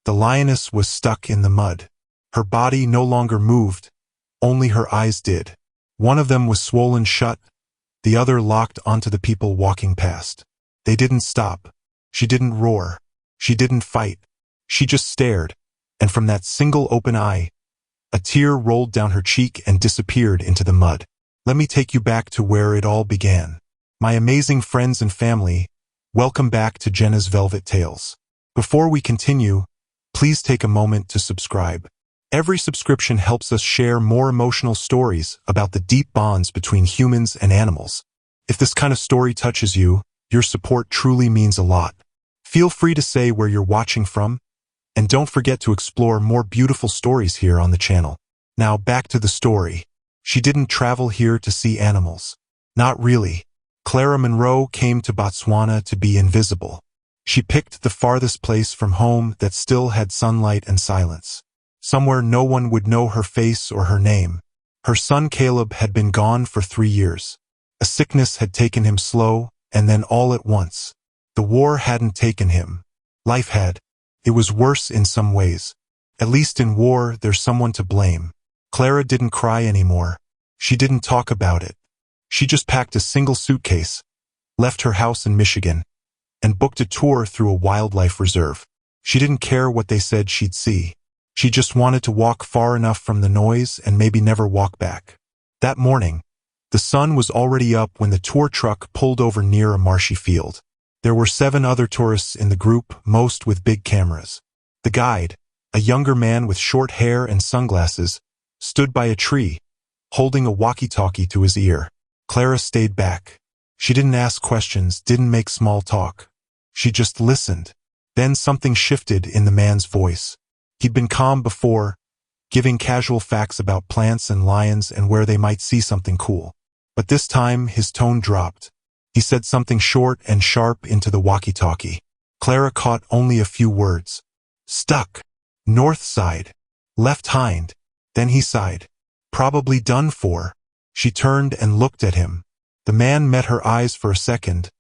The lioness was stuck in the mud. Her body no longer moved, only her eyes did. One of them was swollen shut, the other locked onto the people walking past. They didn't stop. She didn't roar. She didn't fight. She just stared, and from that single open eye, a tear rolled down her cheek and disappeared into the mud. Let me take you back to where it all began. My amazing friends and family, welcome back to Jenna's Velvet Tales. Before we continue, please take a moment to subscribe. Every subscription helps us share more emotional stories about the deep bonds between humans and animals. If this kind of story touches you, your support truly means a lot. Feel free to say where you're watching from, and don't forget to explore more beautiful stories here on the channel. Now back to the story. She didn't travel here to see animals. Not really. Clara Monroe came to Botswana to be invisible. She picked the farthest place from home that still had sunlight and silence. Somewhere no one would know her face or her name. Her son Caleb had been gone for 3 years. A sickness had taken him slow, and then all at once. The war hadn't taken him. Life had. It was worse in some ways. At least in war, there's someone to blame. Clara didn't cry anymore. She didn't talk about it. She just packed a single suitcase, left her house in Michigan, and booked a tour through a wildlife reserve. She didn't care what they said she'd see. She just wanted to walk far enough from the noise and maybe never walk back. That morning, the sun was already up when the tour truck pulled over near a marshy field. There were 7 other tourists in the group, most with big cameras. The guide, a younger man with short hair and sunglasses, stood by a tree, holding a walkie-talkie to his ear. Clara stayed back. She didn't ask questions, didn't make small talk. She just listened. Then something shifted in the man's voice. He'd been calm before, giving casual facts about plants and lions and where they might see something cool. But this time, his tone dropped. He said something short and sharp into the walkie-talkie. Clara caught only a few words. Stuck. North side. Left hind. Then he sighed. Probably done for. She turned and looked at him. The man met her eyes for a second,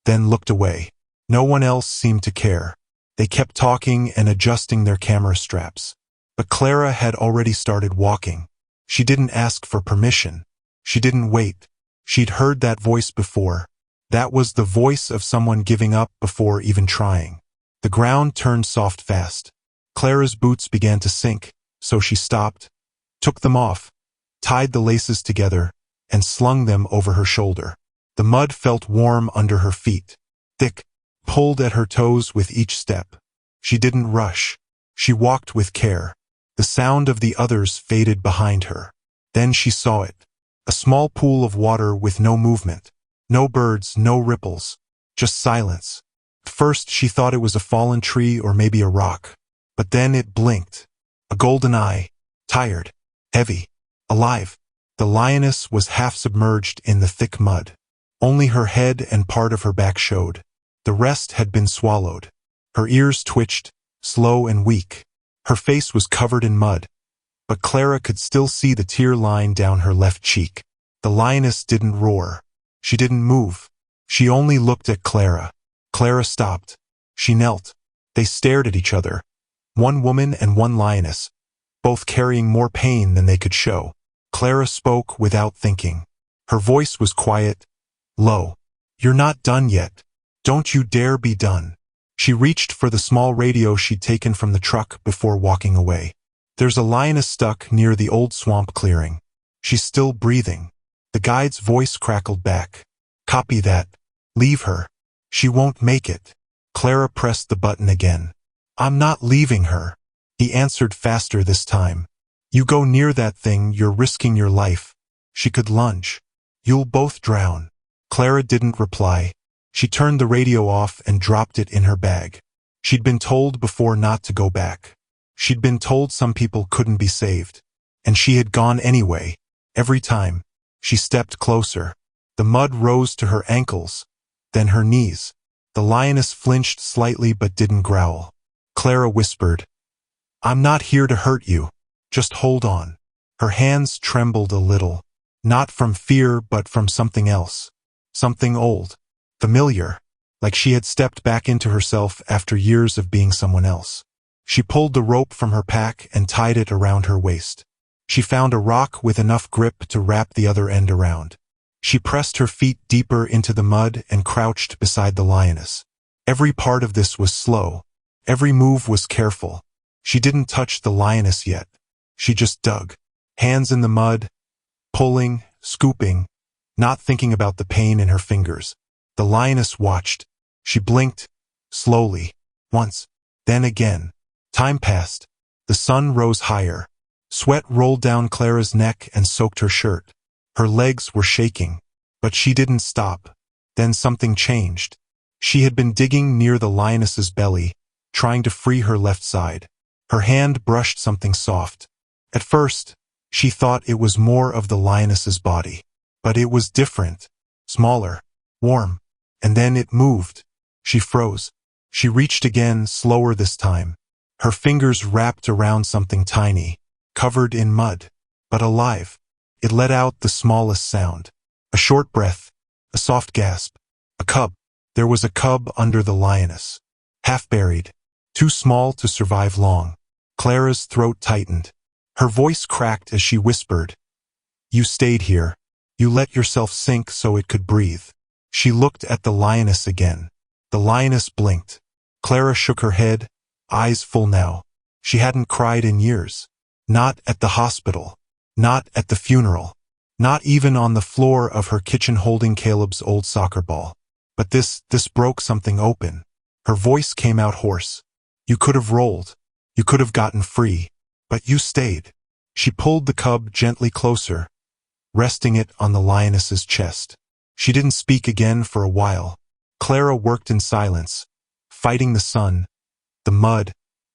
then looked away. No one else seemed to care. They kept talking and adjusting their camera straps. But Clara had already started walking. She didn't ask for permission. She didn't wait. She'd heard that voice before. That was the voice of someone giving up before even trying. The ground turned soft fast. Clara's boots began to sink, so she stopped, took them off, tied the laces together, and slung them over her shoulder. The mud felt warm under her feet, thick, pulled at her toes with each step. She didn't rush. She walked with care. The sound of the others faded behind her. Then she saw it. A small pool of water with no movement. No birds, no ripples. Just silence. First she thought it was a fallen tree or maybe a rock. But then it blinked. A golden eye. Tired. Heavy. Alive. The lioness was half submerged in the thick mud. Only her head and part of her back showed. The rest had been swallowed. Her ears twitched, slow and weak. Her face was covered in mud, but Clara could still see the tear line down her left cheek. The lioness didn't roar. She didn't move. She only looked at Clara. Clara stopped. She knelt. They stared at each other. One woman and one lioness, both carrying more pain than they could show. Clara spoke without thinking. Her voice was quiet, low. You're not done yet. Don't you dare be done. She reached for the small radio she'd taken from the truck before walking away. There's a lioness stuck near the old swamp clearing. She's still breathing. The guide's voice crackled back. Copy that. Leave her. She won't make it. Clara pressed the button again. I'm not leaving her. He answered faster this time. You go near that thing, you're risking your life. She could lunge. You'll both drown. Clara didn't reply. She turned the radio off and dropped it in her bag. She'd been told before not to go back. She'd been told some people couldn't be saved. And she had gone anyway. Every time. She stepped closer. The mud rose to her ankles, then her knees. The lioness flinched slightly but didn't growl. Clara whispered, I'm not here to hurt you. Just hold on. Her hands trembled a little. Not from fear but from something else. Something old. Familiar. Like she had stepped back into herself after years of being someone else. She pulled the rope from her pack and tied it around her waist. She found a rock with enough grip to wrap the other end around. She pressed her feet deeper into the mud and crouched beside the lioness. Every part of this was slow. Every move was careful. She didn't touch the lioness yet. She just dug. Hands in the mud, pulling, scooping, not thinking about the pain in her fingers. The lioness watched. She blinked, slowly, once, then again. Time passed. The sun rose higher. Sweat rolled down Clara's neck and soaked her shirt. Her legs were shaking, but she didn't stop. Then something changed. She had been digging near the lioness's belly, trying to free her left side. Her hand brushed something soft. At first, she thought it was more of the lioness's body. But it was different, smaller, warm. And then it moved. She froze. She reached again, slower this time. Her fingers wrapped around something tiny, covered in mud, but alive. It let out the smallest sound. A short breath, a soft gasp. A cub. There was a cub under the lioness. Half buried. Too small to survive long. Clara's throat tightened. Her voice cracked as she whispered, "You stayed here. You let yourself sink so it could breathe." She looked at the lioness again. The lioness blinked. Clara shook her head, eyes full now. She hadn't cried in years. Not at the hospital. Not at the funeral. Not even on the floor of her kitchen holding Caleb's old soccer ball. But this broke something open. Her voice came out hoarse. "You could have rolled. You could have gotten free. But you stayed." She pulled the cub gently closer, resting it on the lioness's chest. She didn't speak again for a while. Clara worked in silence, fighting the sun, the mud,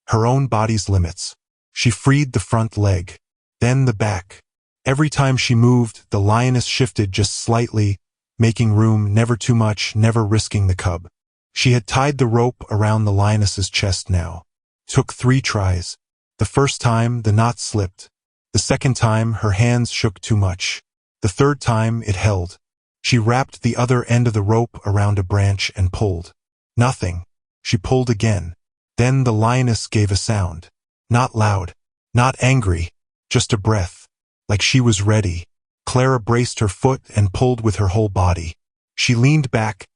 her own body's limits. She freed the front leg, then the back. Every time she moved, the lioness shifted just slightly, making room, never too much, never risking the cub. She had tied the rope around the lioness's chest now. Took 3 tries. The first time, the knot slipped. The second time, her hands shook too much. The third time, it held. She wrapped the other end of the rope around a branch and pulled. Nothing. She pulled again. Then the lioness gave a sound. Not loud. Not angry. Just a breath. Like she was ready. Clara braced her foot and pulled with her whole body. She leaned back,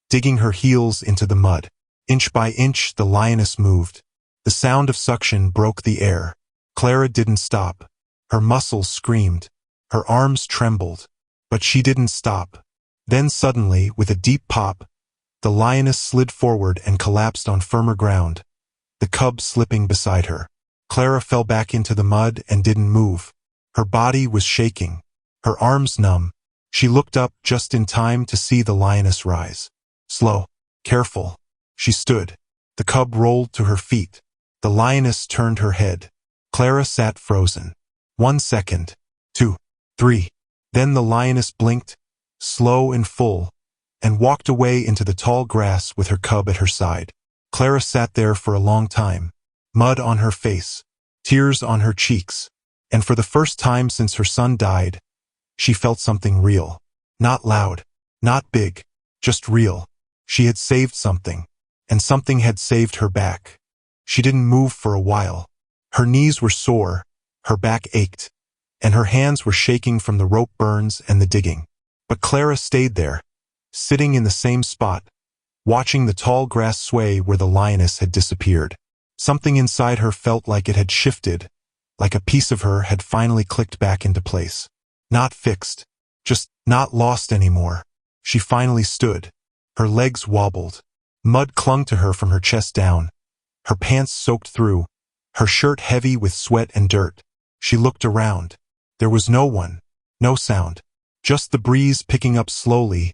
digging her heels into the mud. Inch by inch, the lioness moved. The sound of suction broke the air. Clara didn't stop. Her muscles screamed. Her arms trembled. But she didn't stop. Then suddenly, with a deep pop, the lioness slid forward and collapsed on firmer ground, the cub slipping beside her. Clara fell back into the mud and didn't move. Her body was shaking, her arms numb. She looked up just in time to see the lioness rise. Slow, careful. She stood. The cub rolled to her feet. The lioness turned her head. Clara sat frozen. 1 second. 2. 3. Then the lioness blinked, slow and full, and walked away into the tall grass with her cub at her side. Clara sat there for a long time, mud on her face, tears on her cheeks, and for the first time since her son died, she felt something real. Not loud, not big, just real. She had saved something, and something had saved her back. She didn't move for a while. Her knees were sore, her back ached, and her hands were shaking from the rope burns and the digging. But Clara stayed there, sitting in the same spot, watching the tall grass sway where the lioness had disappeared. Something inside her felt like it had shifted, like a piece of her had finally clicked back into place. Not fixed, just not lost anymore. She finally stood. Her legs wobbled. Mud clung to her from her chest down. Her pants soaked through, her shirt heavy with sweat and dirt. She looked around. There was no one, no sound, just the breeze picking up slowly,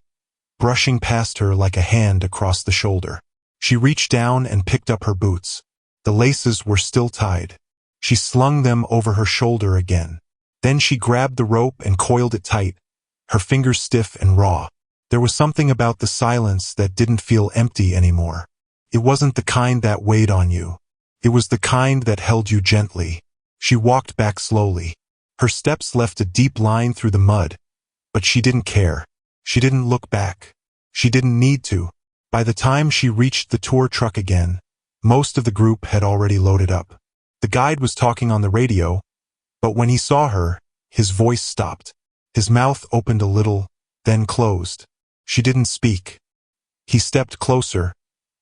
brushing past her like a hand across the shoulder. She reached down and picked up her boots. The laces were still tied. She slung them over her shoulder again. Then she grabbed the rope and coiled it tight, her fingers stiff and raw. There was something about the silence that didn't feel empty anymore. It wasn't the kind that weighed on you. It was the kind that held you gently. She walked back slowly. Her steps left a deep line through the mud, but she didn't care. She didn't look back. She didn't need to. By the time she reached the tour truck again, Most of the group had already loaded up. The guide was talking on the radio, but when he saw her, his voice stopped. His mouth opened a little, then closed. She didn't speak. He stepped closer,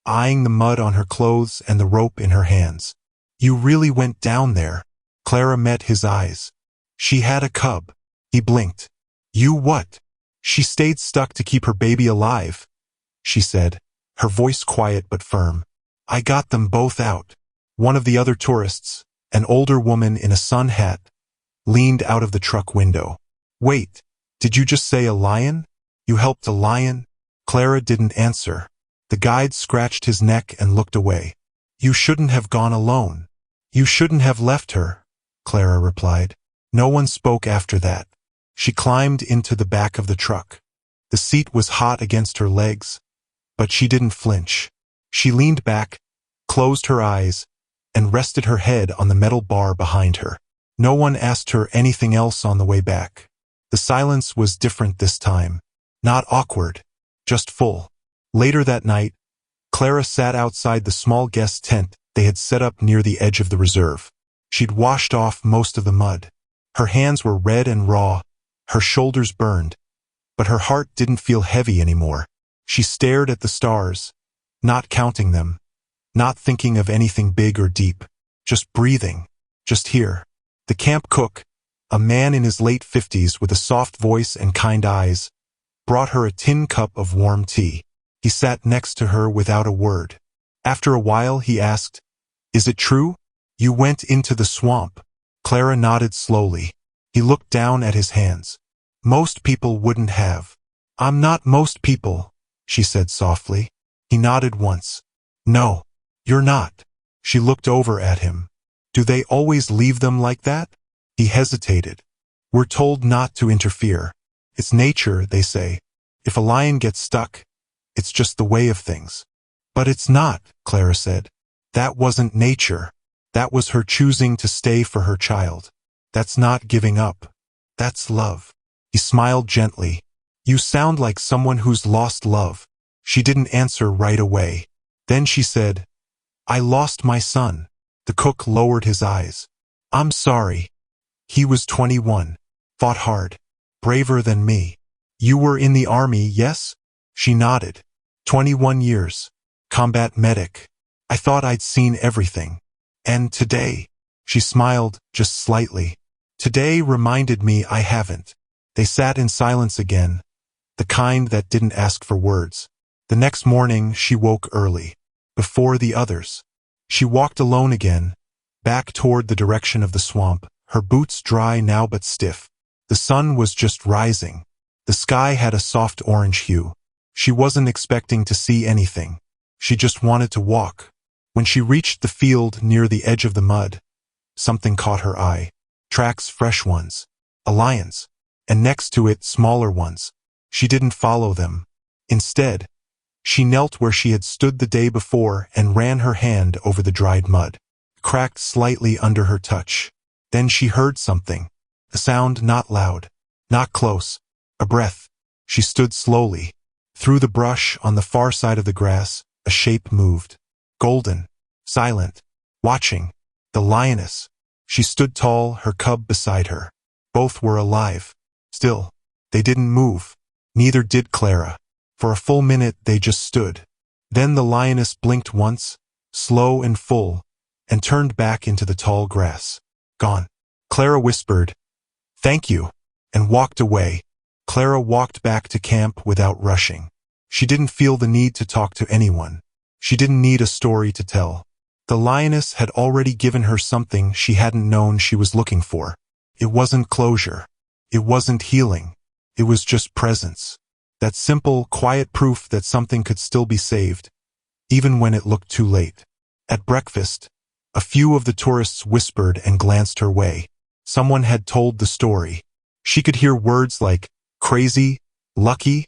eyeing the mud on her clothes and the rope in her hands. You really went down there. Clara met his eyes. She had a cub. He blinked. You what? She stayed stuck to keep her baby alive, she said, her voice quiet but firm. I got them both out. One of the other tourists, an older woman in a sun hat, leaned out of the truck window. Wait, did you just say a lion? You helped a lion? Clara didn't answer. The guide scratched his neck and looked away. You shouldn't have gone alone. You shouldn't have left her, Clara replied. No one spoke after that. She climbed into the back of the truck. The seat was hot against her legs, but she didn't flinch. She leaned back, closed her eyes, and rested her head on the metal bar behind her. No one asked her anything else on the way back. The silence was different this time. Not awkward, just full. Later that night, Clara sat outside the small guest tent they had set up near the edge of the reserve. She'd washed off most of the mud. Her hands were red and raw, her shoulders burned, but her heart didn't feel heavy anymore. She stared at the stars, not counting them, not thinking of anything big or deep, just breathing, just here. The camp cook, a man in his late 50s with a soft voice and kind eyes, brought her a tin cup of warm tea. He sat next to her without a word. After a while he asked, Is it true? You went into the swamp? Clara nodded slowly. He looked down at his hands. Most people wouldn't have. I'm not most people, she said softly. He nodded once. No, you're not. She looked over at him. Do they always leave them like that? He hesitated. We're told not to interfere. It's nature, they say. If a lion gets stuck, it's just the way of things. But it's not, Clara said. That wasn't nature. That was her choosing to stay for her child. That's not giving up. That's love. He smiled gently. You sound like someone who's lost love. She didn't answer right away. Then she said, I lost my son. The cook lowered his eyes. I'm sorry. He was 21. Fought hard. Braver than me. You were in the army, yes? She nodded. 21 years. Combat medic. I thought I'd seen everything. And today, she smiled just slightly. Today reminded me I haven't. They sat in silence again, the kind that didn't ask for words. The next morning she woke early, before the others. She walked alone again, back toward the direction of the swamp, her boots dry now but stiff. The sun was just rising. The sky had a soft orange hue. She wasn't expecting to see anything. She just wanted to walk. When she reached the field near the edge of the mud, something caught her eye. Tracks, fresh ones. A lion's. And next to it, smaller ones. She didn't follow them. Instead, she knelt where she had stood the day before and ran her hand over the dried mud. It cracked slightly under her touch. Then she heard something. A sound not loud, not close. A breath. She stood slowly. Through the brush on the far side of the grass, a shape moved. Golden. Silent. Watching. The lioness. She stood tall, her cub beside her. Both were alive. Still, they didn't move. Neither did Clara. For a full minute they just stood. Then the lioness blinked once, slow and full, and turned back into the tall grass. Gone. Clara whispered, Thank you, and walked away. Clara walked back to camp without rushing. She didn't feel the need to talk to anyone. She didn't need a story to tell. The lioness had already given her something she hadn't known she was looking for. It wasn't closure. It wasn't healing. It was just presence. That simple, quiet proof that something could still be saved, even when it looked too late. At breakfast, a few of the tourists whispered and glanced her way. Someone had told the story. She could hear words like crazy, lucky,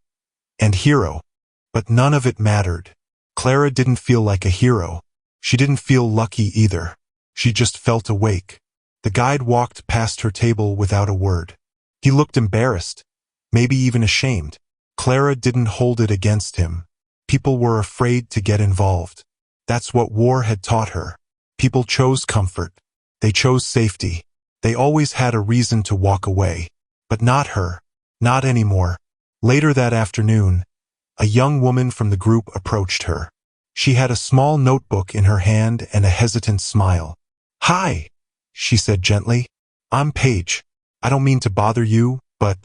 and hero, but none of it mattered. Clara didn't feel like a hero. She didn't feel lucky either. She just felt awake. The guide walked past her table without a word. He looked embarrassed, maybe even ashamed. Clara didn't hold it against him. People were afraid to get involved. That's what war had taught her. People chose comfort. They chose safety. They always had a reason to walk away. But not her. Not anymore. Later that afternoon, a young woman from the group approached her. She had a small notebook in her hand and a hesitant smile. "Hi," she said gently. "I'm Paige. I don't mean to bother you, but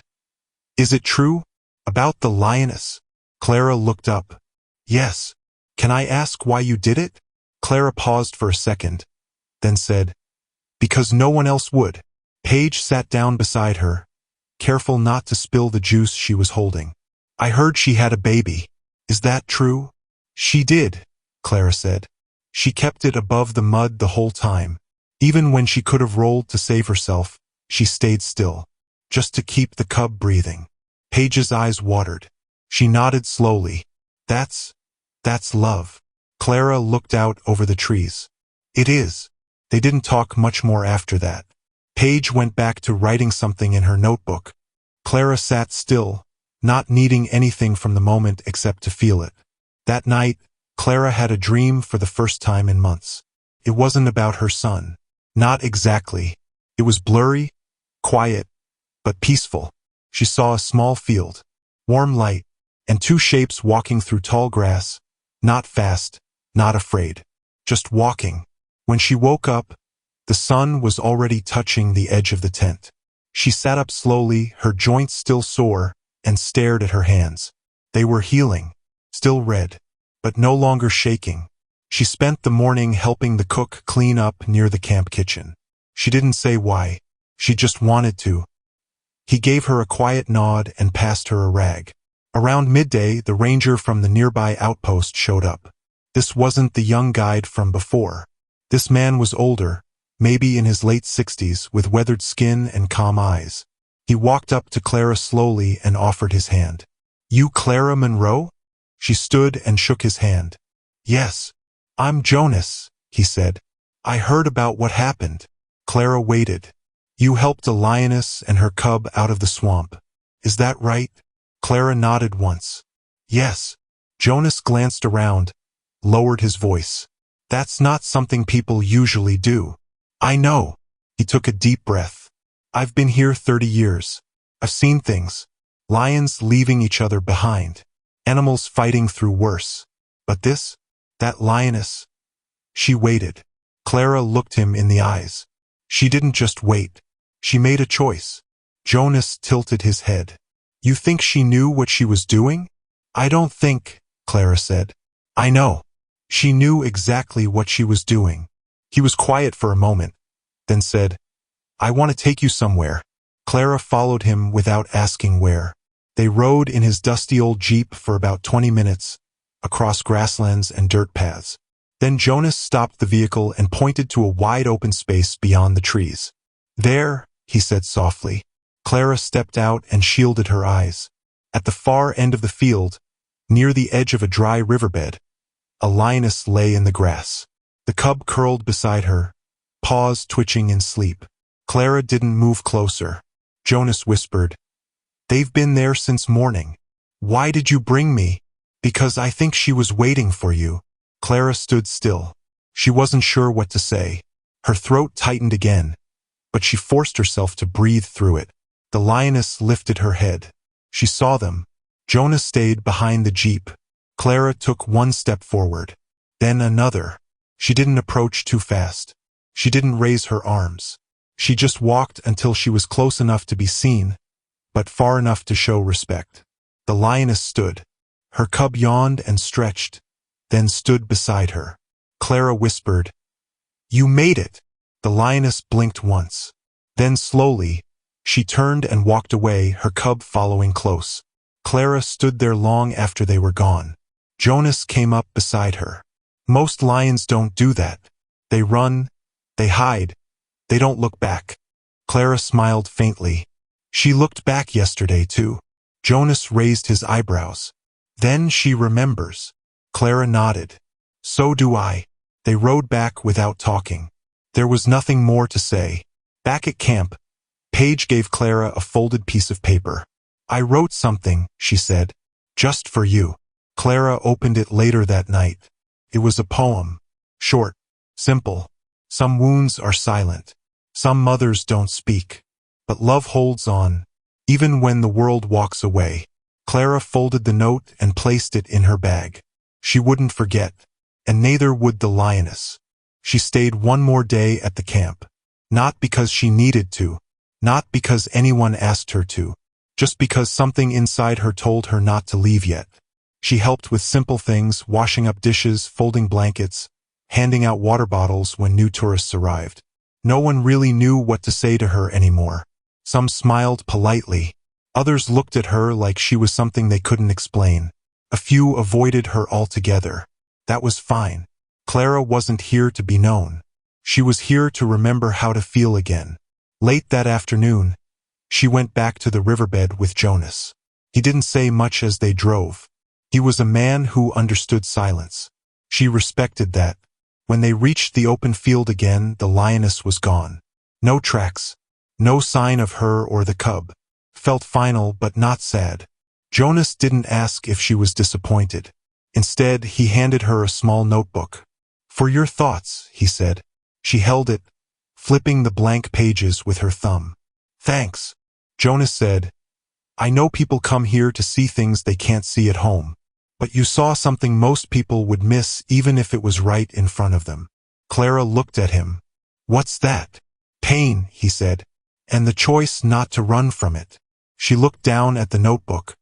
is it true? About the lioness?" Clara looked up. "Yes. Can I ask why you did it?" Clara paused for a second, then said, "Because no one else would." Paige sat down beside her, careful not to spill the juice she was holding. "I heard she had a baby. Is that true?" "She did," Clara said. "She kept it above the mud the whole time. Even when she could have rolled to save herself, she stayed still, just to keep the cub breathing." Paige's eyes watered. She nodded slowly. That's love." Clara looked out over the trees. "It is." They didn't talk much more after that. Paige went back to writing something in her notebook. Clara sat still, not needing anything from the moment except to feel it. That night, Clara had a dream for the first time in months. It wasn't about her son. Not exactly. It was blurry, quiet, but peaceful. She saw a small field, warm light, and two shapes walking through tall grass, not fast, not afraid, just walking. When she woke up, the sun was already touching the edge of the tent. She sat up slowly, her joints still sore, and stared at her hands. They were healing, still red, but no longer shaking. She spent the morning helping the cook clean up near the camp kitchen. She didn't say why. She just wanted to. He gave her a quiet nod and passed her a rag. Around midday, the ranger from the nearby outpost showed up. This wasn't the young guide from before. This man was older, maybe in his late 60s, with weathered skin and calm eyes. He walked up to Clara slowly and offered his hand. "You Clara Monroe?" She stood and shook his hand. "Yes. I'm Jonas," he said. "I heard about what happened." Clara waited. "You helped a lioness and her cub out of the swamp. Is that right?" Clara nodded once. "Yes." Jonas glanced around, lowered his voice. "That's not something people usually do." "I know." He took a deep breath. "I've been here 30 years. I've seen things. Lions leaving each other behind. Animals fighting through worse. But this? That lioness?" She waited. Clara looked him in the eyes. She didn't just wait. She made a choice. Jonas tilted his head. "You think she knew what she was doing?" "I don't think," Clara said. "I know." She knew exactly what she was doing. He was quiet for a moment, then said, "I want to take you somewhere." Clara followed him without asking where. They rode in his dusty old Jeep for about 20 minutes, across grasslands and dirt paths. Then Jonas stopped the vehicle and pointed to a wide open space beyond the trees. "There," he said softly. Clara stepped out and shielded her eyes. At the far end of the field, near the edge of a dry riverbed, a lioness lay in the grass. The cub curled beside her, paws twitching in sleep. Clara didn't move closer. Jonas whispered, "They've been there since morning. Why did you bring me?" "Because I think she was waiting for you." Clara stood still. She wasn't sure what to say. Her throat tightened again, but she forced herself to breathe through it. The lioness lifted her head. She saw them. Jonas stayed behind the jeep. Clara took one step forward, then another. She didn't approach too fast. She didn't raise her arms. She just walked until she was close enough to be seen, but far enough to show respect. The lioness stood. Her cub yawned and stretched, then stood beside her. Clara whispered, "You made it." The lioness blinked once. Then slowly, she turned and walked away, her cub following close. Clara stood there long after they were gone. Jonas came up beside her. "Most lions don't do that. They run, they hide, they don't look back." Clara smiled faintly. "She looked back yesterday too." Jonas raised his eyebrows. "Then she remembers." Clara nodded. "So do I." They rode back without talking. There was nothing more to say. Back at camp, Paige gave Clara a folded piece of paper. "I wrote something," she said, "just for you." Clara opened it later that night. It was a poem. Short. Simple. Some wounds are silent. Some mothers don't speak. But love holds on, even when the world walks away. Clara folded the note and placed it in her bag. She wouldn't forget, and neither would the lioness. She stayed one more day at the camp. Not because she needed to, not because anyone asked her to, just because something inside her told her not to leave yet. She helped with simple things, washing up dishes, folding blankets, handing out water bottles when new tourists arrived. No one really knew what to say to her anymore. Some smiled politely. Others looked at her like she was something they couldn't explain. A few avoided her altogether. That was fine. Clara wasn't here to be known. She was here to remember how to feel again. Late that afternoon, she went back to the riverbed with Jonas. He didn't say much as they drove. He was a man who understood silence. She respected that. When they reached the open field again, the lioness was gone. No tracks. No sign of her or the cub. Felt final but not sad. Jonas didn't ask if she was disappointed. Instead, he handed her a small notebook. "For your thoughts," he said. She held it, flipping the blank pages with her thumb. "Thanks," Jonas said. "I know people come here to see things they can't see at home. But you saw something most people would miss even if it was right in front of them." Clara looked at him. "What's that?" "Pain," he said, "and the choice not to run from it." She looked down at the notebook.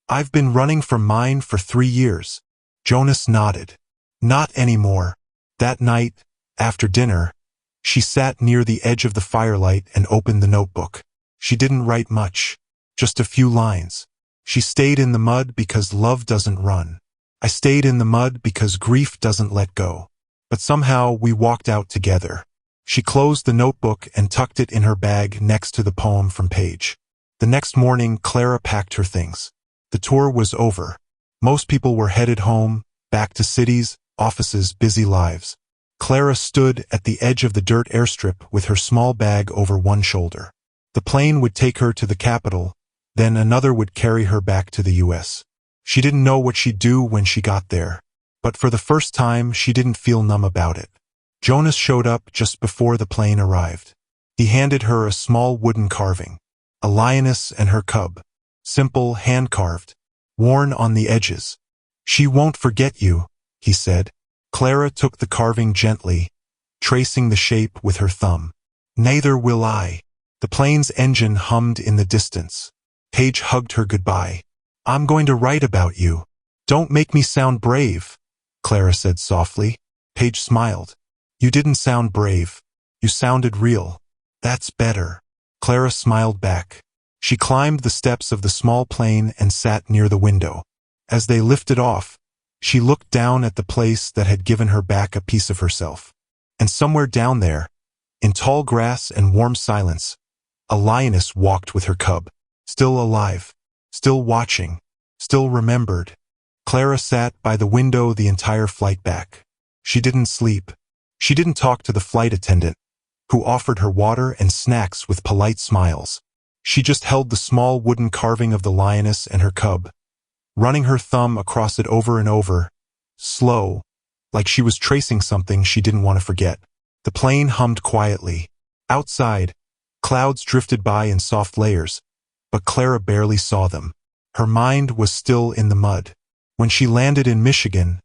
"I've been running from mine for 3 years. Jonas nodded. "Not anymore." That night, after dinner, she sat near the edge of the firelight and opened the notebook. She didn't write much, just a few lines. She stayed in the mud because love doesn't run. I stayed in the mud because grief doesn't let go. But somehow we walked out together. She closed the notebook and tucked it in her bag next to the poem from Paige. The next morning, Clara packed her things. The tour was over. Most people were headed home, back to cities, offices, busy lives. Clara stood at the edge of the dirt airstrip with her small bag over one shoulder. The plane would take her to the capital, then another would carry her back to the U.S. She didn't know what she'd do when she got there, but for the first time she didn't feel numb about it. Jonas showed up just before the plane arrived. He handed her a small wooden carving, a lioness and her cub, simple, hand-carved, worn on the edges. "She won't forget you," he said. Clara took the carving gently, tracing the shape with her thumb. "Neither will I." The plane's engine hummed in the distance. Paige hugged her goodbye. "I'm going to write about you." "Don't make me sound brave," Clara said softly. Paige smiled. "You didn't sound brave. You sounded real." "That's better." Clara smiled back. She climbed the steps of the small plane and sat near the window. As they lifted off, she looked down at the place that had given her back a piece of herself. And somewhere down there, in tall grass and warm silence, a lioness walked with her cub, still alive, still watching, still remembered. Clara sat by the window the entire flight back. She didn't sleep. She didn't talk to the flight attendant, who offered her water and snacks with polite smiles. She just held the small wooden carving of the lioness and her cub, running her thumb across it over and over, slow, like she was tracing something she didn't want to forget. The plane hummed quietly. Outside, clouds drifted by in soft layers, but Clara barely saw them. Her mind was still in the mud. When she landed in Michigan,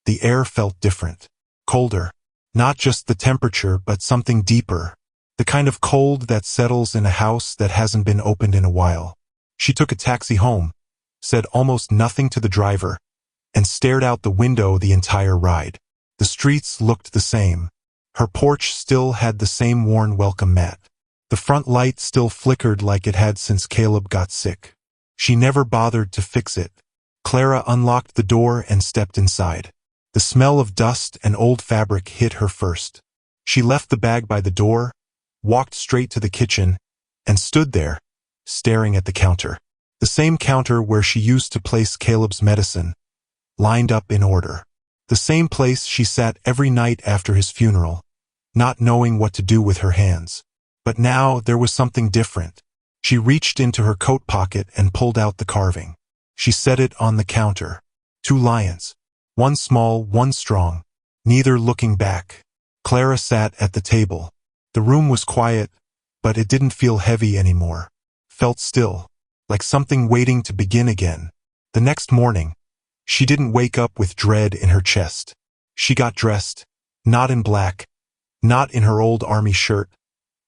the air felt different, colder. Not just the temperature, but something deeper. The kind of cold that settles in a house that hasn't been opened in a while. She took a taxi home, said almost nothing to the driver, and stared out the window the entire ride. The streets looked the same. Her porch still had the same worn welcome mat. The front light still flickered like it had since Caleb got sick. She never bothered to fix it. Clara unlocked the door and stepped inside. The smell of dust and old fabric hit her first. She left the bag by the door, walked straight to the kitchen, and stood there, staring at the counter. The same counter where she used to place Caleb's medicine, lined up in order. The same place she sat every night after his funeral, not knowing what to do with her hands. But now there was something different. She reached into her coat pocket and pulled out the carving. She set it on the counter. 2 lions. One small, one strong. neither looking back. Clara sat at the table. The room was quiet, but it didn't feel heavy anymore. Felt still, like something waiting to begin again. The next morning, she didn't wake up with dread in her chest. She got dressed, not in black, not in her old army shirt,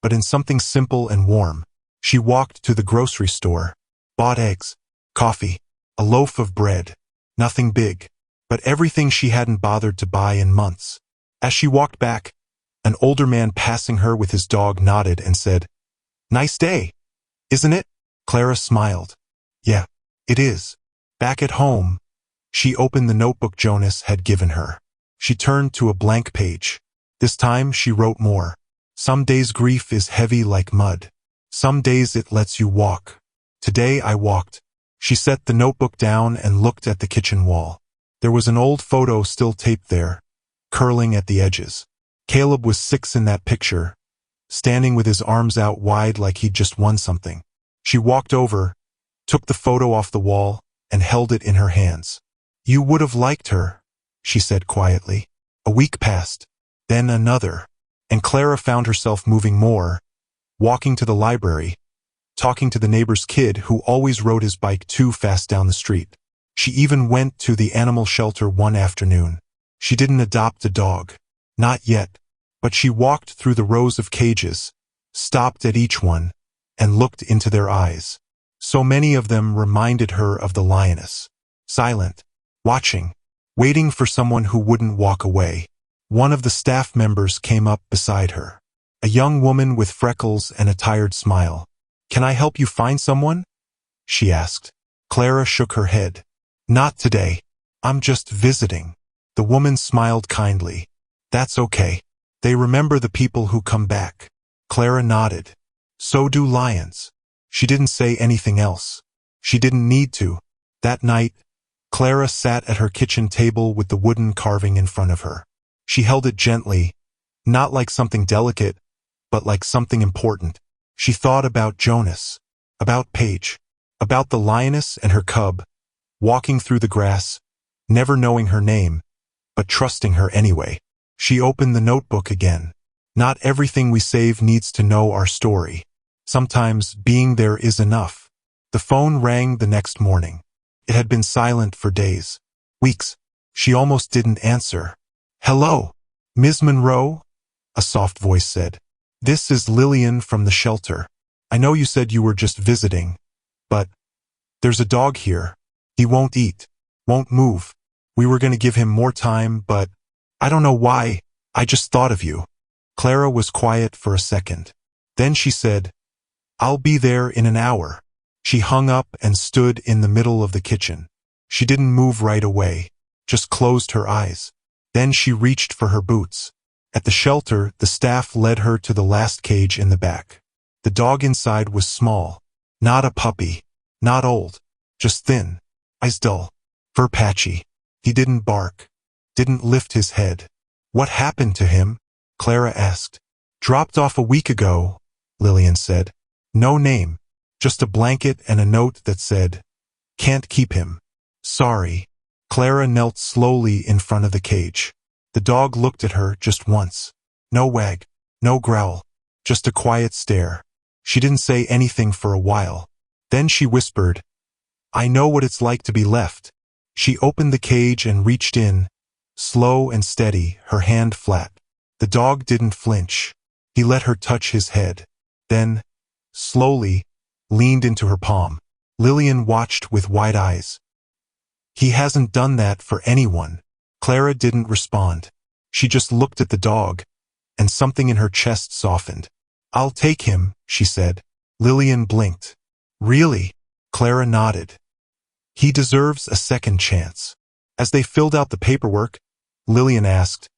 but in something simple and warm. She walked to the grocery store, bought eggs, coffee, a loaf of bread. Nothing big, but everything she hadn't bothered to buy in months. As she walked back, an older man passing her with his dog nodded and said, "Nice day, isn't it?" Clara smiled. "Yeah, it is." Back at home, she opened the notebook Jonas had given her. She turned to a blank page. This time she wrote more. Some days grief is heavy like mud. Some days it lets you walk. Today I walked. She set the notebook down and looked at the kitchen wall. There was an old photo still taped there, curling at the edges. Caleb was 6 in that picture, standing with his arms out wide like he'd just won something. She walked over, took the photo off the wall, and held it in her hands. "You would have liked her," she said quietly. A week passed, then another, and Clara found herself moving more, walking to the library, talking to the neighbor's kid who always rode his bike too fast down the street. She even went to the animal shelter one afternoon. She didn't adopt a dog. Not yet. But she walked through the rows of cages, stopped at each one, and looked into their eyes. So many of them reminded her of the lioness. Silent, watching, waiting for someone who wouldn't walk away. One of the staff members came up beside her. A young woman with freckles and a tired smile. "Can I help you find someone?" she asked. Clara shook her head. "Not today. I'm just visiting." The woman smiled kindly. "That's okay. They remember the people who come back." Clara nodded. "So do lions." She didn't say anything else. She didn't need to. That night, Clara sat at her kitchen table with the wooden carving in front of her. She held it gently, not like something delicate, but like something important. She thought about Jonas, about Paige, about the lioness and her cub, walking through the grass, never knowing her name, but trusting her anyway. She opened the notebook again. Not everything we save needs to know our story. Sometimes being there is enough. The phone rang the next morning. It had been silent for days, weeks. She almost didn't answer. "Hello, Ms. Monroe?" a soft voice said. "This is Lillian from the shelter. I know you said you were just visiting, but there's a dog here. He won't eat, won't move. We were going to give him more time, but I don't know why. I just thought of you." Clara was quiet for a second. Then she said, "I'll be there in an hour." She hung up and stood in the middle of the kitchen. She didn't move right away, just closed her eyes. Then she reached for her boots. At the shelter, the staff led her to the last cage in the back. The dog inside was small, not a puppy, not old, just thin, eyes dull, fur patchy. He didn't bark, didn't lift his head. "What happened to him?" Clara asked. "Dropped off a week ago," Lillian said. "No name, just a blanket and a note that said, 'Can't keep him. Sorry.'" Clara knelt slowly in front of the cage. The dog looked at her just once. No wag, no growl, just a quiet stare. She didn't say anything for a while. Then she whispered, "I know what it's like to be left." She opened the cage and reached in, slow and steady, her hand flat. The dog didn't flinch. He let her touch his head. Then, slowly, leaned into her palm. Lillian watched with wide eyes. "He hasn't done that for anyone." Clara didn't respond. She just looked at the dog, and something in her chest softened. "I'll take him," she said. Lillian blinked. "Really?" Clara nodded. "He deserves a second chance." As they filled out the paperwork, Lillian asked,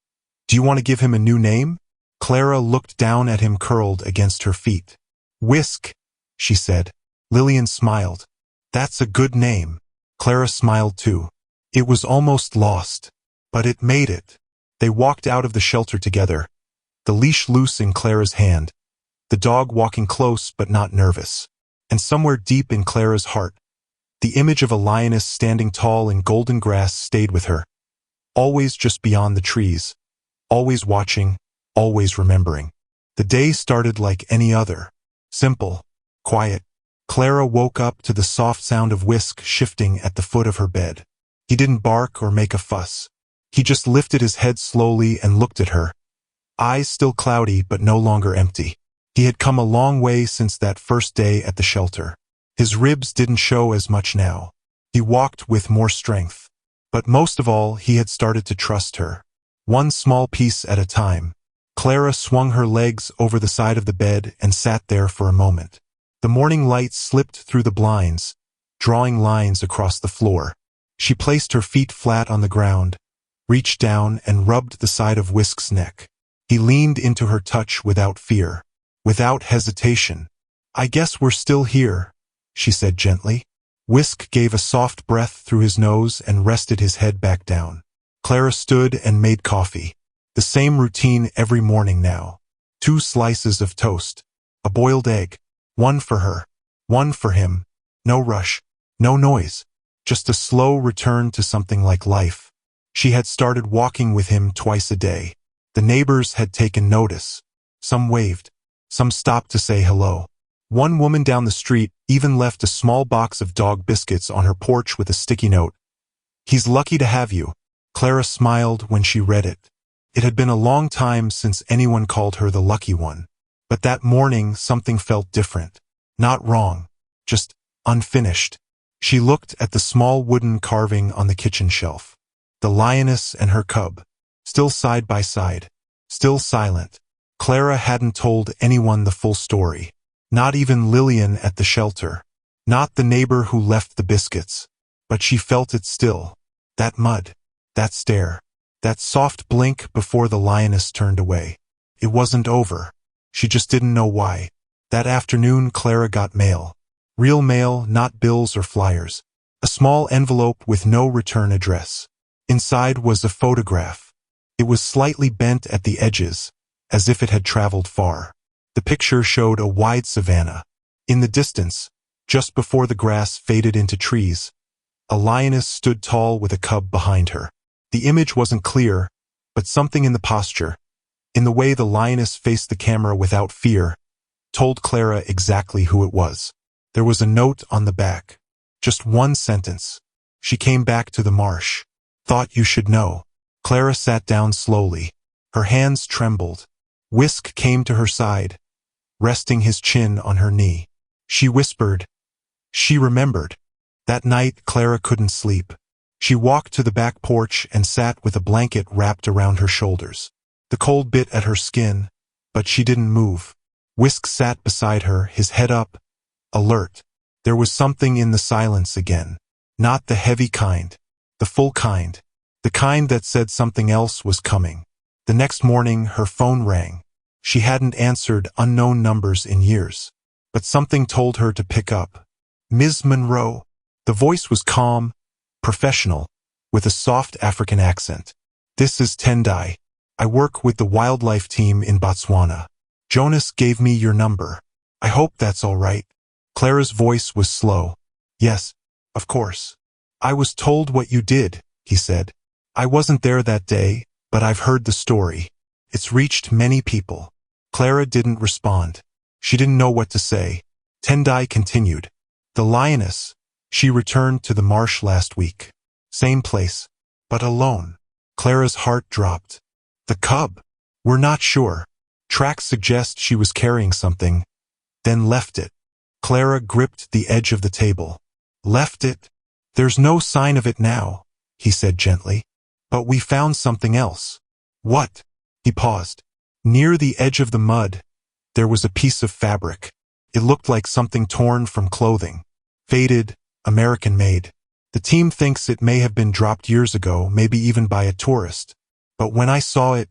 "Do you want to give him a new name?" Clara looked down at him curled against her feet. "Whisk," she said. Lillian smiled. "That's a good name." Clara smiled too. It was almost lost, but it made it. They walked out of the shelter together, the leash loose in Clara's hand, the dog walking close but not nervous. And somewhere deep in Clara's heart, the image of a lioness standing tall in golden grass stayed with her, always just beyond the trees. always watching, always remembering. The day started like any other. Simple, quiet. Clara woke up to the soft sound of Whisk shifting at the foot of her bed. He didn't bark or make a fuss. He just lifted his head slowly and looked at her, eyes still cloudy but no longer empty. He had come a long way since that first day at the shelter. His ribs didn't show as much now. He walked with more strength. But most of all, he had started to trust her. One small piece at a time. Clara swung her legs over the side of the bed and sat there for a moment. The morning light slipped through the blinds, drawing lines across the floor. She placed her feet flat on the ground, reached down and rubbed the side of Whisk's neck. He leaned into her touch without fear, without hesitation. "I guess we're still here," she said gently. Whisk gave a soft breath through his nose and rested his head back down. Clara stood and made coffee. The same routine every morning now. 2 slices of toast, a boiled egg, one for her, one for him. No rush, no noise, just a slow return to something like life. She had started walking with him twice a day. The neighbors had taken notice. Some waved, some stopped to say hello. One woman down the street even left a small box of dog biscuits on her porch with a sticky note. "He's lucky to have you." Clara smiled when she read it. It had been a long time since anyone called her the lucky one. But that morning something felt different. Not wrong, just unfinished. She looked at the small wooden carving on the kitchen shelf. The lioness and her cub, still side by side, still silent. Clara hadn't told anyone the full story. Not even Lillian at the shelter. Not the neighbor who left the biscuits. But she felt it still. That mud. That stare. That soft blink before the lioness turned away. It wasn't over. She just didn't know why. That afternoon Clara got mail. Real mail, not bills or flyers. A small envelope with no return address. Inside was a photograph. It was slightly bent at the edges, as if it had traveled far. The picture showed a wide savanna. In the distance, just before the grass faded into trees, a lioness stood tall with a cub behind her. The image wasn't clear, but something in the posture, in the way the lioness faced the camera without fear, told Clara exactly who it was. There was a note on the back. Just one sentence. "She came back to the marsh. Thought you should know." Clara sat down slowly. Her hands trembled. Whisk came to her side, resting his chin on her knee. She whispered. She remembered. That night Clara couldn't sleep. She walked to the back porch and sat with a blanket wrapped around her shoulders. The cold bit at her skin, but she didn't move. Whisk sat beside her, his head up, alert. There was something in the silence again. Not the heavy kind. The full kind. The kind that said something else was coming. The next morning her phone rang. She hadn't answered unknown numbers in years. But something told her to pick up. "Ms. Monroe." The voice was calm, professional, with a soft African accent. "This is Tendai. I work with the wildlife team in Botswana. Jonas gave me your number. I hope that's all right." Clara's voice was slow. "Yes, of course. I was told what you did," he said. "I wasn't there that day, but I've heard the story. It's reached many people." Clara didn't respond. She didn't know what to say. Tendai continued. "The lioness. She returned to the marsh last week. Same place, but alone." Clara's heart dropped. "The cub? We're not sure. Tracks suggest she was carrying something, then left it." Clara gripped the edge of the table. "Left it? There's no sign of it now," he said gently. "But we found something else." "What?" He paused. Near the edge of the mud, there was a piece of fabric. It looked like something torn from clothing. Faded, American-made. The team thinks it may have been dropped years ago, maybe even by a tourist. But when I saw it,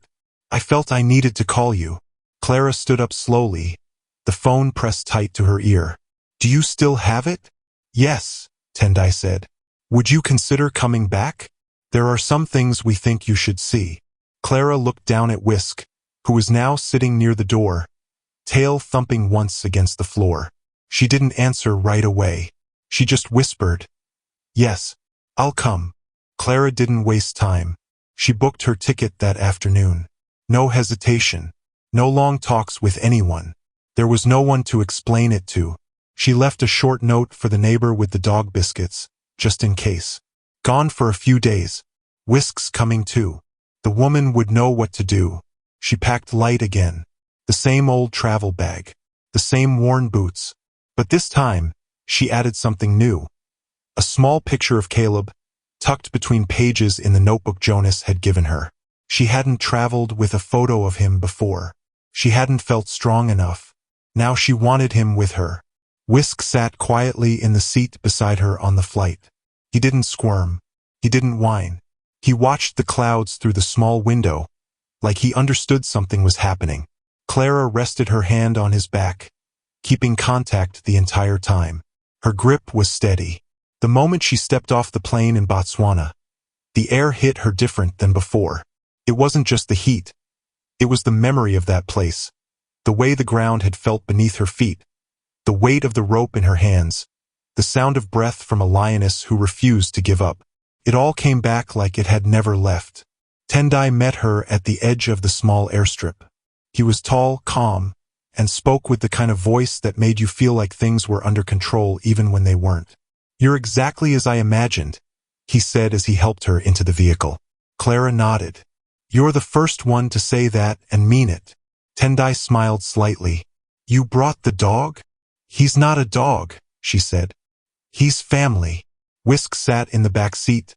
I felt I needed to call you. Clara stood up slowly, the phone pressed tight to her ear. "Do you still have it?" "Yes," Tendai said. "Would you consider coming back? There are some things we think you should see." Clara looked down at Whisk, who was now sitting near the door, tail thumping once against the floor. She didn't answer right away. She just whispered, "Yes, I'll come." Clara didn't waste time. She booked her ticket that afternoon. No hesitation. No long talks with anyone. There was no one to explain it to. She left a short note for the neighbor with the dog biscuits, just in case. Gone for a few days. Whisk's coming too. The woman would know what to do. She packed light again. The same old travel bag. The same worn boots. But this time, she added something new. A small picture of Caleb, tucked between pages in the notebook Jonas had given her. She hadn't traveled with a photo of him before. She hadn't felt strong enough. Now she wanted him with her. Whisk sat quietly in the seat beside her on the flight. He didn't squirm. He didn't whine. He watched the clouds through the small window, like he understood something was happening. Clara rested her hand on his back, keeping contact the entire time. Her grip was steady. The moment she stepped off the plane in Botswana, the air hit her different than before. It wasn't just the heat. It was the memory of that place, the way the ground had felt beneath her feet, the weight of the rope in her hands, the sound of breath from a lioness who refused to give up. It all came back like it had never left. Tendai met her at the edge of the small airstrip. He was tall, calm, and spoke with the kind of voice that made you feel like things were under control even when they weren't. "You're exactly as I imagined," he said as he helped her into the vehicle. Clara nodded. "You're the first one to say that and mean it." Tendai smiled slightly. "You brought the dog?" "He's not a dog," she said. "He's family." Whisk sat in the back seat,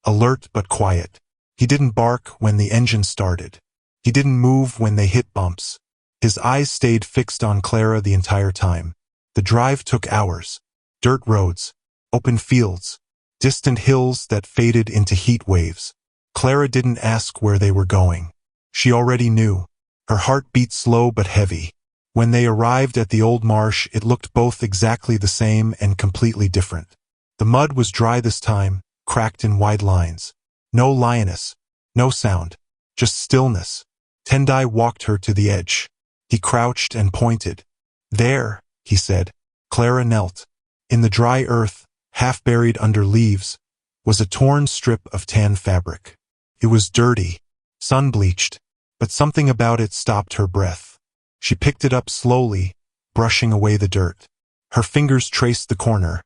alert but quiet. He didn't bark when the engine started. He didn't move when they hit bumps. His eyes stayed fixed on Clara the entire time. The drive took hours. Dirt roads, open fields, distant hills that faded into heat waves. Clara didn't ask where they were going. She already knew. Her heart beat slow but heavy. When they arrived at the old marsh, it looked both exactly the same and completely different. The mud was dry this time, cracked in wide lines. No lioness, no sound, just stillness. Tendai walked her to the edge. He crouched and pointed. "There," he said. Clara knelt. In the dry earth, half buried under leaves, was a torn strip of tan fabric. It was dirty, sun-bleached, but something about it stopped her breath. She picked it up slowly, brushing away the dirt. Her fingers traced the corner,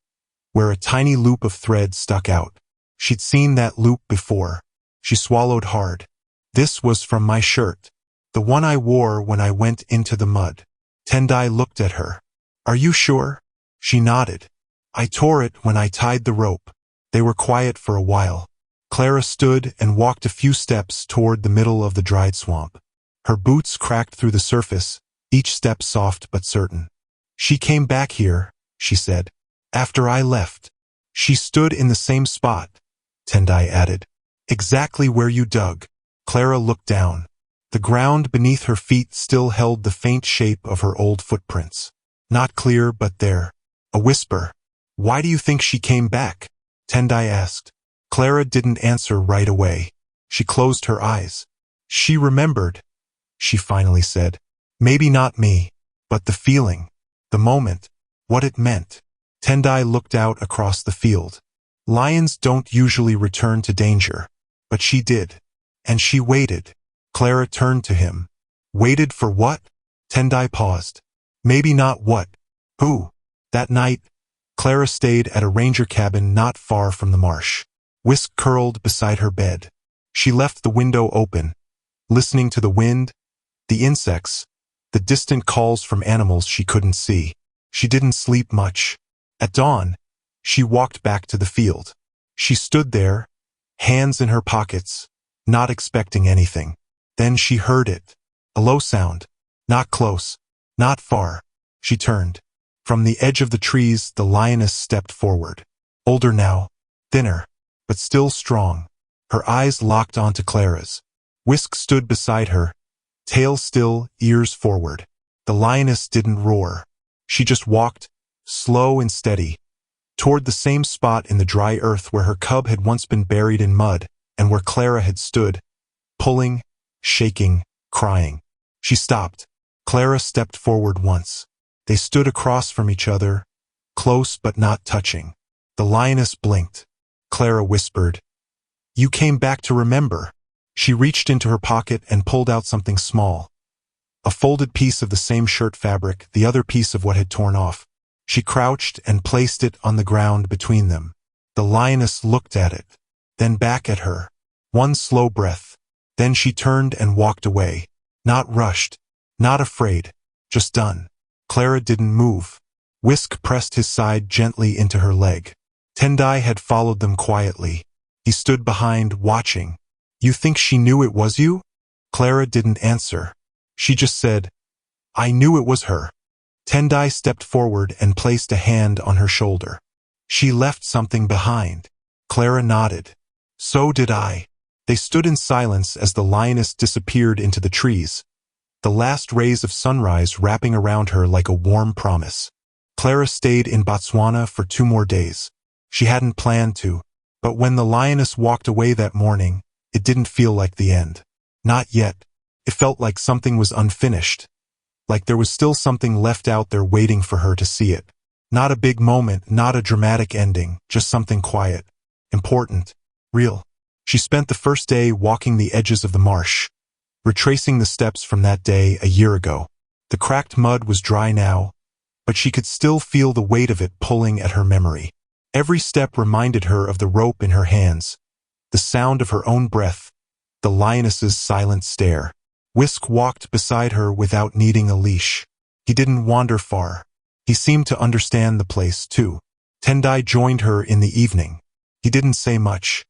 where a tiny loop of thread stuck out. She'd seen that loop before. She swallowed hard. "This was from my shirt. The one I wore when I went into the mud." Tendai looked at her. "Are you sure?" She nodded. "I tore it when I tied the rope." They were quiet for a while. Clara stood and walked a few steps toward the middle of the dried swamp. Her boots cracked through the surface, each step soft but certain. "She came back here," she said, "after I left. She stood in the same spot," Tendai added. "Exactly where you dug." Clara looked down. The ground beneath her feet still held the faint shape of her old footprints. Not clear, but there. A whisper. "Why do you think she came back?" Tendai asked. Clara didn't answer right away. She closed her eyes. "She remembered," she finally said. "Maybe not me, but the feeling, the moment, what it meant." Tendai looked out across the field. Lions don't usually return to danger, but she did. And she waited. Clara turned to him. "Waited for what?" Tendai paused. "Maybe not what. Who?" That night, Clara stayed at a ranger cabin not far from the marsh. Whisk curled beside her bed. She left the window open, listening to the wind, the insects, the distant calls from animals she couldn't see. She didn't sleep much. At dawn, she walked back to the field. She stood there, hands in her pockets, not expecting anything. Then she heard it. A low sound. Not close. Not far. She turned. From the edge of the trees, the lioness stepped forward. Older now, thinner, but still strong. Her eyes locked onto Clara's. Whisk stood beside her, tail still, ears forward. The lioness didn't roar. She just walked, slow and steady, toward the same spot in the dry earth where her cub had once been buried in mud and where Clara had stood, pulling, shaking, crying. She stopped. Clara stepped forward once. They stood across from each other, close but not touching. The lioness blinked. Clara whispered, "You came back to remember." She reached into her pocket and pulled out something small. A folded piece of the same shirt fabric, the other piece of what had torn off. She crouched and placed it on the ground between them. The lioness looked at it, then back at her. One slow breath. Then she turned and walked away. Not rushed, not afraid, just done. Clara didn't move. Whisk pressed his side gently into her leg. Tendai had followed them quietly. He stood behind, watching. "You think she knew it was you?" Clara didn't answer. She just said, "I knew it was her." Tendai stepped forward and placed a hand on her shoulder. "She left something behind." Clara nodded. "So did I." They stood in silence as the lioness disappeared into the trees, the last rays of sunrise wrapping around her like a warm promise. Clara stayed in Botswana for 2 more days. She hadn't planned to, but when the lioness walked away that morning, it didn't feel like the end. Not yet. It felt like something was unfinished, like there was still something left out there waiting for her to see it. Not a big moment, not a dramatic ending, just something quiet, important, real. She spent the first day walking the edges of the marsh, retracing the steps from that day a year ago. The cracked mud was dry now, but she could still feel the weight of it pulling at her memory. Every step reminded her of the rope in her hands, the sound of her own breath, the lioness's silent stare. Whisk walked beside her without needing a leash. He didn't wander far. He seemed to understand the place, too. Tendai joined her in the evening. He didn't say much.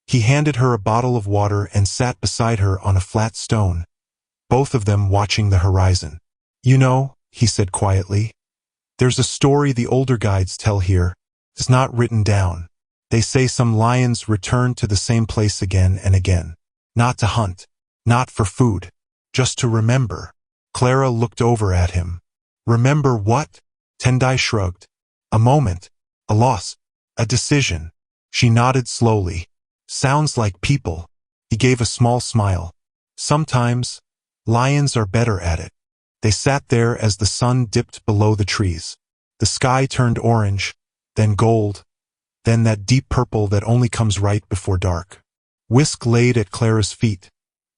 He handed her a bottle of water and sat beside her on a flat stone, both of them watching the horizon. "You know," he said quietly, "there's a story the older guides tell here. It's not written down. They say some lions return to the same place again and again. Not to hunt, not for food, just to remember." Clara looked over at him. "Remember what?" Tendai shrugged. "A moment, a loss, a decision." She nodded slowly. "Sounds like people." He gave a small smile. "Sometimes, lions are better at it." They sat there as the sun dipped below the trees. The sky turned orange, then gold, then that deep purple that only comes right before dark. Whisk laid at Clara's feet,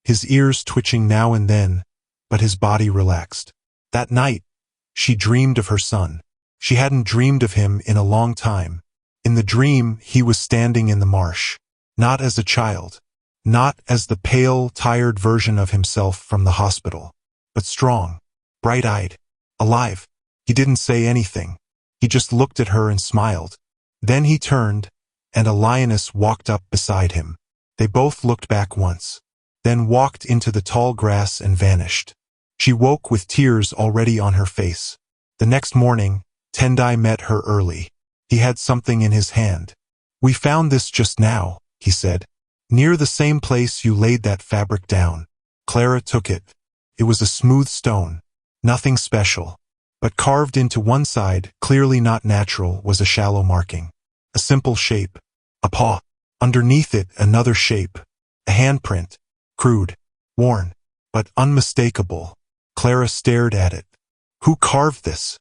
his ears twitching now and then, but his body relaxed. That night, she dreamed of her son. She hadn't dreamed of him in a long time. In the dream, he was standing in the marsh. Not as a child, not as the pale, tired version of himself from the hospital, but strong, bright-eyed, alive. He didn't say anything. He just looked at her and smiled. Then he turned, and a lioness walked up beside him. They both looked back once, then walked into the tall grass and vanished. She woke with tears already on her face. The next morning, Tendai met her early. He had something in his hand. "We found this just now," he said. "Near the same place you laid that fabric down." Clara took it. It was a smooth stone, nothing special, but carved into one side, clearly not natural, was a shallow marking. A simple shape, a paw. Underneath it, another shape, a handprint, crude, worn, but unmistakable. Clara stared at it. "Who carved this?"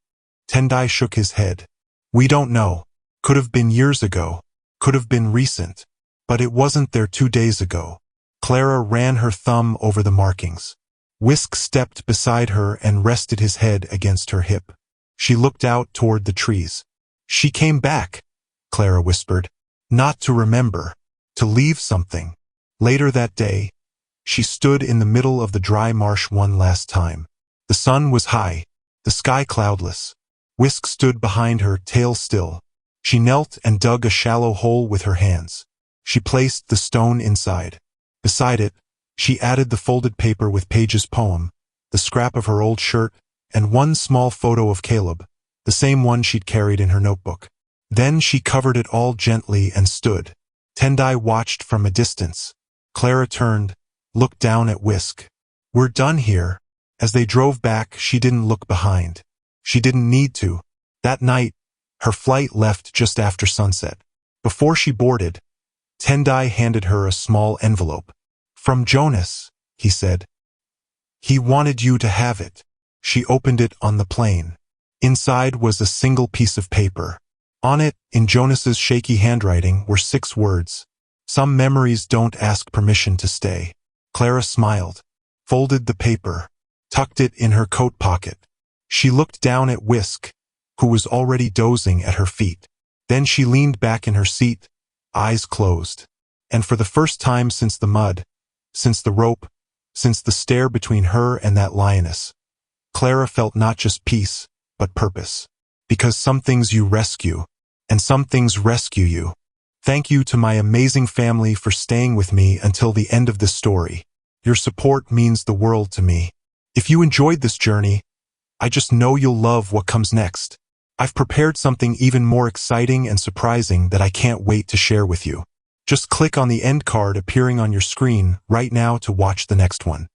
Tendai shook his head. "We don't know. Could have been years ago, could have been recent. But it wasn't there 2 days ago." Clara ran her thumb over the markings. Whisk stepped beside her and rested his head against her hip. She looked out toward the trees. "She came back," Clara whispered. "Not to remember, to leave something." Later that day, she stood in the middle of the dry marsh one last time. The sun was high, the sky cloudless. Whisk stood behind her, tail still. She knelt and dug a shallow hole with her hands. She placed the stone inside. Beside it, she added the folded paper with Paige's poem, the scrap of her old shirt, and one small photo of Caleb, the same one she'd carried in her notebook. Then she covered it all gently and stood. Tendai watched from a distance. Clara turned, looked down at Whisk. "We're done here." As they drove back, she didn't look behind. She didn't need to. That night, her flight left just after sunset. Before she boarded, Tendai handed her a small envelope. "From Jonas," he said. "He wanted you to have it." She opened it on the plane. Inside was a single piece of paper. On it, in Jonas's shaky handwriting, were 6 words. Some memories don't ask permission to stay. Clara smiled, folded the paper, tucked it in her coat pocket. She looked down at Whisk, who was already dozing at her feet. Then she leaned back in her seat, eyes closed. And for the first time since the mud, since the rope, since the stare between her and that lioness, Clara felt not just peace, but purpose. Because some things you rescue, and some things rescue you. Thank you to my amazing family for staying with me until the end of this story. Your support means the world to me. If you enjoyed this journey, I just know you'll love what comes next. I've prepared something even more exciting and surprising that I can't wait to share with you. Just click on the end card appearing on your screen right now to watch the next one.